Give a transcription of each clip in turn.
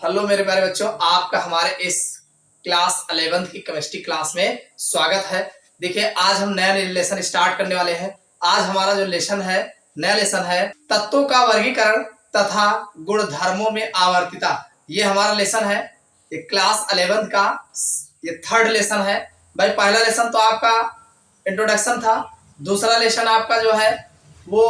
Hello मेरे प्यारे बच्चों, आपका हमारे इस क्लास 11th की केमिस्ट्री क्लास में स्वागत है। देखिए, आज हम नया लेसन स्टार्ट करने वाले हैं। आज हमारा जो नया लेसन है तत्वों का वर्गीकरण तथा गुणधर्मों में आवर्तिता। ये हमारा लेसन है। ये क्लास 11th का ये थर्ड लेसन है। भाई, पहला लेसन तो आपका इंट्रोडक्शन था, दूसरा लेसन आपका जो है वो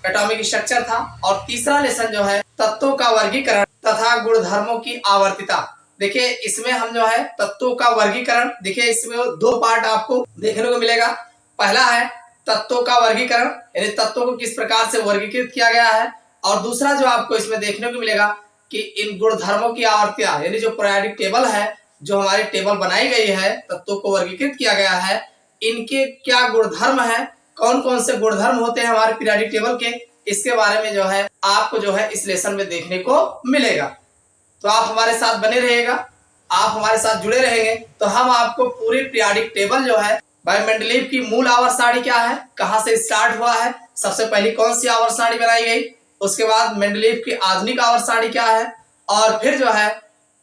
एटॉमिक स्ट्रक्चर था, और तीसरा लेसन जो है तत्वों का वर्गीकरण तथा गुणधर्मों की आवर्तिता। देखिए, इसमें हम जो है तत्वों का वर्गीकरण, देखिए इसमें दो पार्ट आपको देखने को मिलेगा। पहला है तत्वों का वर्गीकरण, यानी तत्वों को किस प्रकार से वर्गीकृत किया गया है, और दूसरा जो आपको इसमें देखने को मिलेगा कि इन गुणधर्मों की आवर्तिता, यानी जो पीरियोडिक टेबल है, जो हमारी टेबल बनाई गई है, तत्वों को वर्गीकृत किया गया है, इनके क्या गुणधर्म है, कौन कौन से गुणधर्म होते हैं हमारे पीरियोडिक टेबल के, इसके बारे में जो है आपको जो है इस लेसन में देखने को मिलेगा। तो आप हमारे साथ बने रहिएगा, आप हमारे साथ जुड़े रहेंगे तो हम आपको पूरी पीरियोडिक टेबल जो है, भाई मेंडलीव की मूल आवर्त सारणी क्या है, कहां से स्टार्ट हुआ है, सबसे पहली कौन सी आवर्त सारणी बनाई गई, उसके बाद मेंडलीव की आधुनिक आवर्त सारणी क्या है, और फिर जो है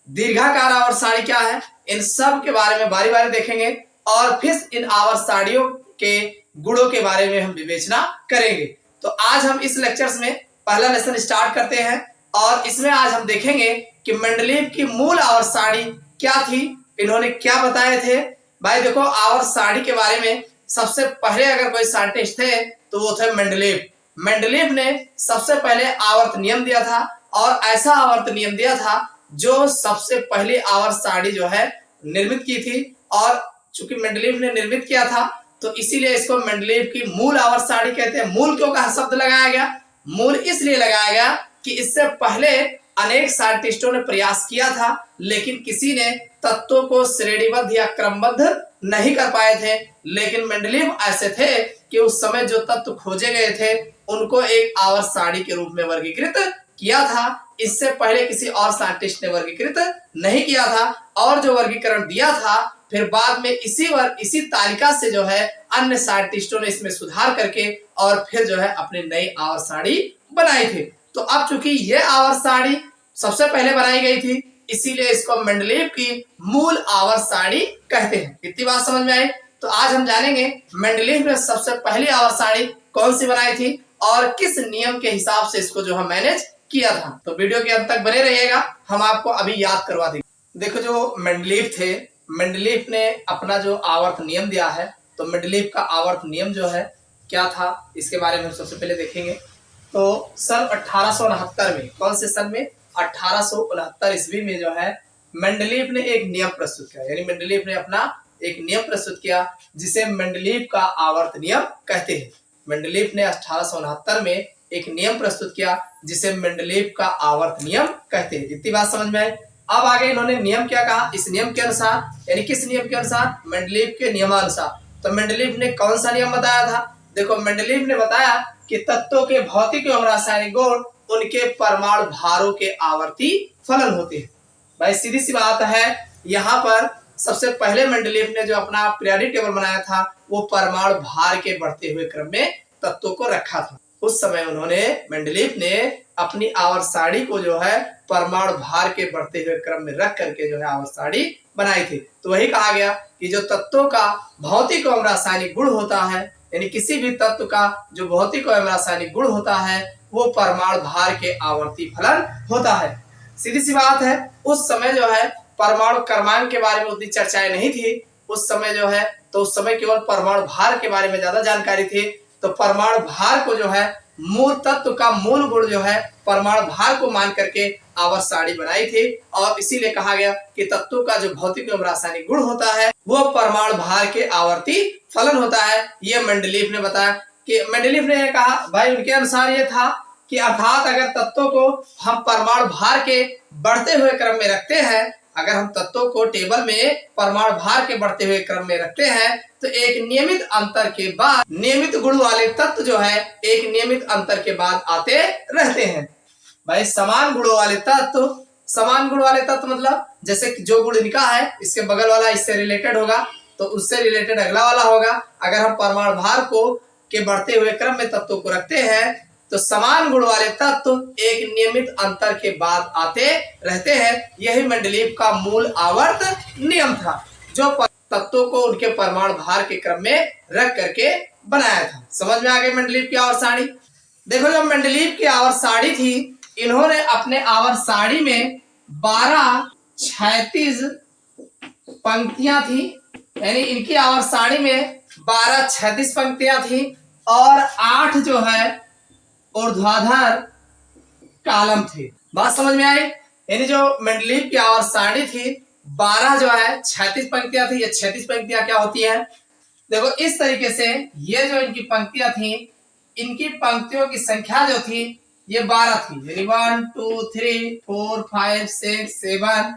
दीर्घाकार आवर्त सारणी क्या है, इन सब के बारे में बारी बारी देखेंगे। और फिर इन आवर्त सारणियों के गुणों के बारे में हम विवेचना करेंगे। तो आज हम इस लेक्चर्स में पहला लेसन स्टार्ट करते हैं, और इसमें आज हम देखेंगे कि मेंडलीव की मूल आवर्त सारणी क्या थी, इन्होंने क्या बताए थे। भाई देखो, आवर्त सारणी के बारे में सबसे पहले अगर कोई साइंटिस्ट थे तो वो थे मेंडलीव। मेंडलीव ने सबसे पहले आवर्त नियम दिया था, और ऐसा आवर्त नियम दिया था जो सबसे पहले आवर्त सारणी जो है निर्मित की थी। और चूंकि मेंडलीव ने निर्मित किया था तो इसीलिए इसको मेंडलीव की मूल आवर्त सारणी कहते हैं। मूल क्यों का शब्द लगाया गया? मूल इसलिए लगाया गया कि इससे पहले अनेक साइंटिस्टों ने प्रयास किया था, लेकिन किसी ने तत्वों को श्रेणीबद्ध या क्रमबद्ध नहीं कर पाए थे। लेकिन मेंडलीव ऐसे थे कि उस समय जो तत्व खोजे गए थे उनको एक आवर्त सारणी के रूप में वर्गीकृत किया था। इससे पहले किसी और साइंटिस्ट ने वर्गीकृत नहीं किया था, और जो वर्गीकरण दिया था फिर बाद में इसी तालिका से जो है अन्य साइंटिस्टों ने इसमें सुधार करके और फिर जो है अपनी नई आवर्त सारणी बनाई थी। तो अब चूंकि ये आवर्त सारणी सबसे पहले बनाई गई थी, इसीलिए इसको मेंडलीव की मूल आवर्त सारणी कहते हैं। इतनी बात समझ में आई? तो आज हम जानेंगे मेंडलीव ने सबसे पहली आवर्त सारणी कौन सी बनाई थी और किस नियम के हिसाब से इसको जो है मैनेज किया था। तो वीडियो के अंत तक बने रहिएगा, हम आपको अभी याद करवा देंगे। देखो, जो मेंडलीव थे, मेंडलीव ने अपना जो आवर्त नियम दिया है, तो मेंडलीव का आवर्त नियम जो है क्या था, इसके बारे में हम सबसे पहले देखेंगे। तो सन 1869 में, कौन से सन में? 1869 ईस्वी में जो है मेंडलीव ने एक नियम प्रस्तुत किया, यानी मेंडलीव ने अपना एक नियम प्रस्तुत किया जिसे मेंडलीव का आवर्त नियम कहते हैं। मेंडलीव ने 1869 में एक नियम प्रस्तुत किया जिसे मेंडलीव का आवर्त नियम कहते हैं। इतनी बात समझ में आई? अब आगे इन्होंने नियम क्या कहा, इस नियम के अनुसार, यानी किस नियम के अनुसार? मेंडलीव के नियमानुसार। तो मेंडलीव ने कौन सा नियम बताया था? देखो, मेंडलीव ने बताया कि तत्वों के भौतिक एवं रासायनिक गुण उनके परमाणु भारों के आवर्ती फलन होते हैं। भाई सीधी सी बात है, यहाँ पर सबसे पहले मेंडलीव ने जो अपना पीरियोडिक टेबल बनाया था वो परमाणु भार के बढ़ते हुए क्रम में तत्वों को रखा था। उस समय उन्होंने, मेंडलीव ने अपनी आवर्त सारणी को जो है परमाणु भार के बढ़ते हुए क्रम में रख करके जो है आवर्त सारणी बनाई थी। तो वही कहा गया कि जो तत्वों का भौतिक एवं रासायनिक गुण होता है, यानी किसी भी तत्व का जो भौतिक एवं रासायनिक गुण होता है वो परमाणु भार के आवर्ती फलन होता है। सीधी सी बात है, उस समय जो है परमाणु क्रमांक के बारे में उतनी चर्चाएं नहीं थी उस समय जो है, तो उस समय केवल परमाणु भार के बारे में ज्यादा जानकारी थी। तो परमाणु भार को जो है मूल तत्व का मूल गुण जो है परमाणु भार को मान करके आवर्त सारणी बनाई थी, और इसीलिए कहा गया कि तत्वों का जो भौतिक एवं रासायनिक गुण होता है वो परमाणु भार के आवर्ती फलन होता है। ये मेंडलीव ने बताया। कि मेंडलीव ने कहा, भाई उनके अनुसार ये था कि अर्थात अगर तत्वों को हम परमाणु भार के बढ़ते हुए क्रम में रखते हैं, अगर हम तत्वों को टेबल में परमाणु भार के बढ़ते हुए क्रम में रखते हैं तो एक नियमित अंतर के बाद नियमित गुण वाले तत्व जो है एक नियमित अंतर के बाद आते रहते हैं। भाई समान गुणों वाले तत्व, समान गुण वाले तत्व मतलब जैसे जो गुण इनका है इसके बगल वाला इससे रिलेटेड होगा तो उससे रिलेटेड अगला वाला होगा। अगर हम परमाणु भार को के बढ़ते हुए क्रम में तत्वों को रखते हैं तो समान गुण वाले तत्व एक नियमित अंतर के बाद आते रहते हैं। यही मेंडलीव का मूल आवर्त नियम था, जो तत्वों को उनके परमाणु भार के क्रम में रख करके बनाया था। समझ में आ गई मेंडलीव की आवर्त सारणी। देखो, जो मेंडलीव की आवर्त सारणी थी, इन्होंने अपने आवर्त सारणी में 12 क्षैतिज पंक्तियां थी, यानी इनकी आवर्त सारणी में 12 क्षैतिज पंक्तियां थी और 8 जो है ऊर्ध्वाधर कॉलम थे। बात समझ में आई? यानी जो मेंडलीव की आवर्त सारणी थी, 12 जो है क्षैतिज पंक्तियां थी। ये क्षैतिज पंक्तियां क्या होती हैं? देखो, इस तरीके से ये जो इनकी पंक्तियां थी, इनकी पंक्तियों की संख्या जो थी ये 12 थी, यानी 1 2 3 4 5 6 7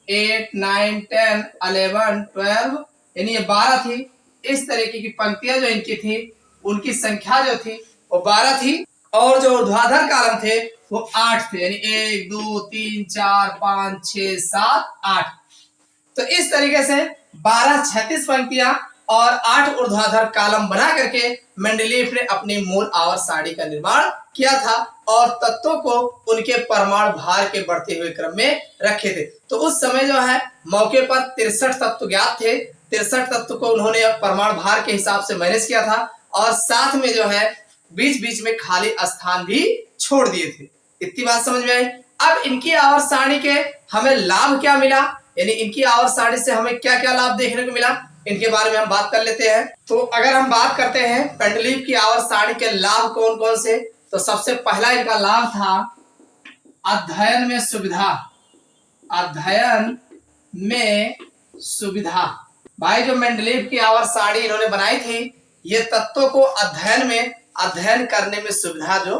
8 9 10 11 12, यानी ये 12 थी। इस तरीके की पंक्तियां जो इनकी थी, उनकी संख्या जो थी वो 12 थी और जो ऊर्ध्वाधर कॉलम थे वो 8 थे, यानी 1 2 3 4 5 6 7 8। तो इस तरीके से 12 क्षैतिज पंक्तियां और 8 ऊर्ध्वाधर कॉलम बना करके मेंडलीव ने अपनी मूल आवर्त सारणी का निर्माण किया था और तत्वों को उनके परमाणु भार के बढ़ते हुए क्रम में रखे थे। तो उस समय जो है मौके पर 63 तत्व ज्ञात थे। 63 तत्व को उन्होंने परमाणु भार के हिसाब से मैनेज किया था और साथ में जो है बीच बीच में खाली स्थान भी छोड़ दिए थे। इतनी बात समझ में आई? अब इनकी आवर्त सारणी के हमें लाभ क्या मिला, यानी इनकी आवर्त सारणी से हमें क्या क्या लाभ देखने को मिला, इनके बारे में हम बात कर लेते हैं। तो अगर हम बात करते हैं मेंडलीव की आवर्त सारणी के लाभ कौन कौन से, तो सबसे पहला इनका लाभ था अध्ययन में सुविधा। अध्ययन में सुविधा। भाई, जो मेंडलीव की आवर्त सारणी इन्होंने बनाई थी, ये तत्वों को अध्ययन करने में सुविधा जो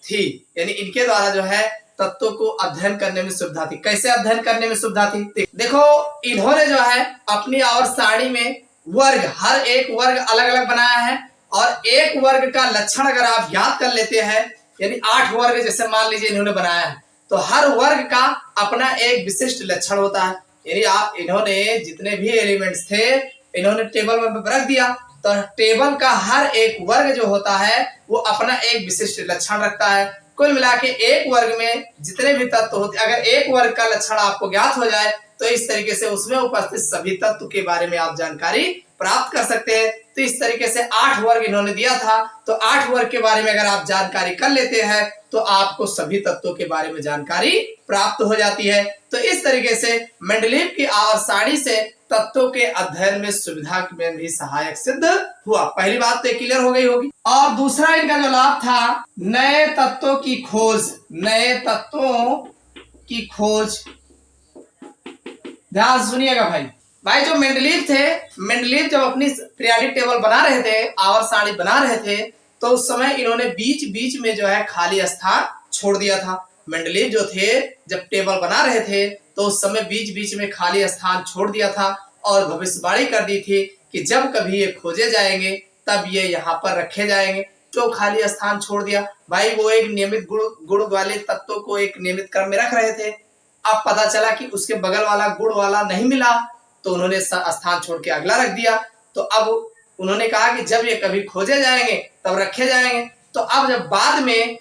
थी, यानी इनके द्वारा जो है तत्वों को अध्ययन करने में सुविधा थी। कैसे अध्ययन करने में सुविधा थी? देखो, इन्होंने जो है अपनी आवर्त सारणी में वर्ग, हर एक वर्ग अलग अलग बनाया है और एक वर्ग का लक्षण अगर आप याद कर लेते हैं, यानी 8 वर्ग जैसे मान लीजिए इन्होंने बनाया है, तो हर वर्ग का अपना एक विशिष्ट लक्षण होता है। यानी इन्होंने जितने भी एलिमेंट्स थे इन्होंने टेबल में रख दिया, तो टेबल का हर एक वर्ग जो होता है वो अपना एक विशिष्ट लक्षण रखता है। कुल मिला के एक वर्ग में जितने भी तत्व होते, अगर एक वर्ग का लक्षण आपको ज्ञात हो जाए तो इस तरीके से उसमें उपस्थित सभी तत्व के बारे में आप जानकारी प्राप्त कर सकते हैं। तो इस तरीके से 8 वर्ग इन्होंने दिया था, तो 8 वर्ग के बारे में अगर आप जानकारी कर लेते हैं तो आपको सभी तत्वों के बारे में जानकारी प्राप्त हो जाती है। तो इस तरीके से मेंडलीव की आवर्त सारणी से तत्वों के अध्ययन में सुविधा में भी सहायक सिद्ध हुआ। पहली बात तो क्लियर हो गई होगी। और दूसरा इनका जो लाभ था, नए तत्वों की खोज। नए तत्वों की खोज। ध्यान सुनिएगा भाई, जो मेंडलीव थे, मेंडलीव जब अपनी पीरियोडिक टेबल बना रहे थे, आवर्त सारणी बना रहे थे, तो उस समय इन्होंने बीच बीच में जो है खाली स्थान छोड़ दिया था। मेंडलीव जो थे जब टेबल बना रहे थे तो उस समय बीच बीच में खाली स्थान छोड़ दिया था और भविष्यवाणी कर दी थी कि जब कभी ये खोजे जाएंगे तब ये यहाँ पर रखे जाएंगे। तो खाली स्थान छोड़ दिया भाई, वो एक नियमित गुण वाले तत्वों को एक नियमित क्रम में रख रहे थे। अब पता चला कि उसके बगल वाला गुण वाला नहीं मिला, तो उन्होंने स्थान छोड़ के अगला रख दिया। तो अब उन्होंने कहा कि जब ये कभी खोजे जाएंगे तब रखे जाएंगे। तो अब जब बाद में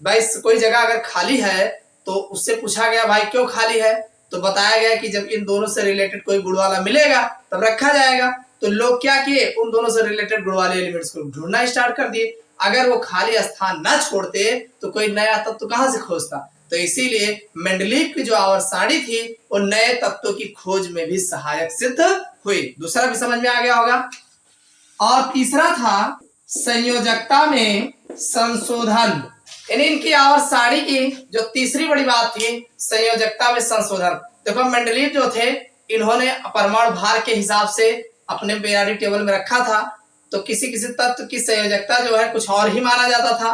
भाई कोई जगह अगर खाली है तो उससे पूछा गया भाई क्यों खाली है, तो बताया गया कि जब इन दोनों से रिलेटेड कोई गुण वाला मिलेगा तब रखा जाएगा। तो लोग क्या किए, उन दोनों से रिलेटेड गुण वाले एलिमेंट्स को ढूंढना स्टार्ट कर दिए। अगर वो खाली स्थान न छोड़ते तो कोई नया तत्व कहां से खोजता। तो इसीलिए मेंडलीव की जो आवर्त सारणी थी वो नए तत्वों की खोज में भी सहायक सिद्ध हुई। दूसरा भी समझ में आ गया होगा। और तीसरा था संयोजकता में संशोधन। यानी इनकी आवर्त सारणी की जो तीसरी बड़ी बात थी, संयोजकता में संशोधन। देखो, मेंडलीव जो थे इन्होंने परमाणु भार के हिसाब से अपने पीरियोडिक टेबल में रखा था, तो किसी किसी तत्व की संयोजकता जो है कुछ और ही माना जाता था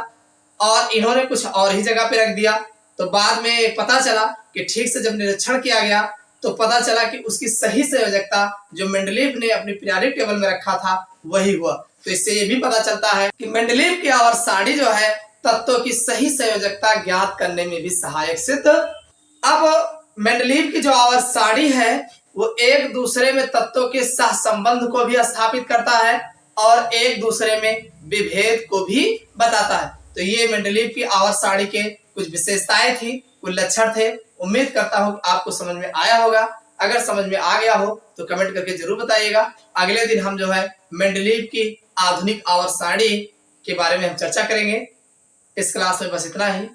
और इन्होंने कुछ और ही जगह पे रख दिया। तो बाद में पता चला कि ठीक से जब निरीक्षण किया गया तो पता चला कि उसकी सही संयोजकता जो मेंडलीव ने अपनी पीरियोडिक टेबल में रखा था वही हुआ। तो इससे ये भी पता चलता है कि मेंडलीव की आवर्त सारणी जो है तत्वों की सही संयोजकता ज्ञात करने में भी सहायक सिद्ध। अब मेंडलीव की जो आवर्त सारणी है वो एक दूसरे में तत्वों के सह संबंध को भी स्थापित करता है और एक दूसरे में विभेद को भी बताता है। तो ये मेंडलीव की आवर्त सारणी के कुछ विशेषताएं थी, कुछ लक्षण थे। उम्मीद करता हूँ आपको समझ में आया होगा। अगर समझ में आ गया हो तो कमेंट करके जरूर बताइएगा। अगले दिन हम जो है मेंडलीव की आधुनिक आवर्त सारणी के बारे में हम चर्चा करेंगे। इस क्लास में बस इतना ही।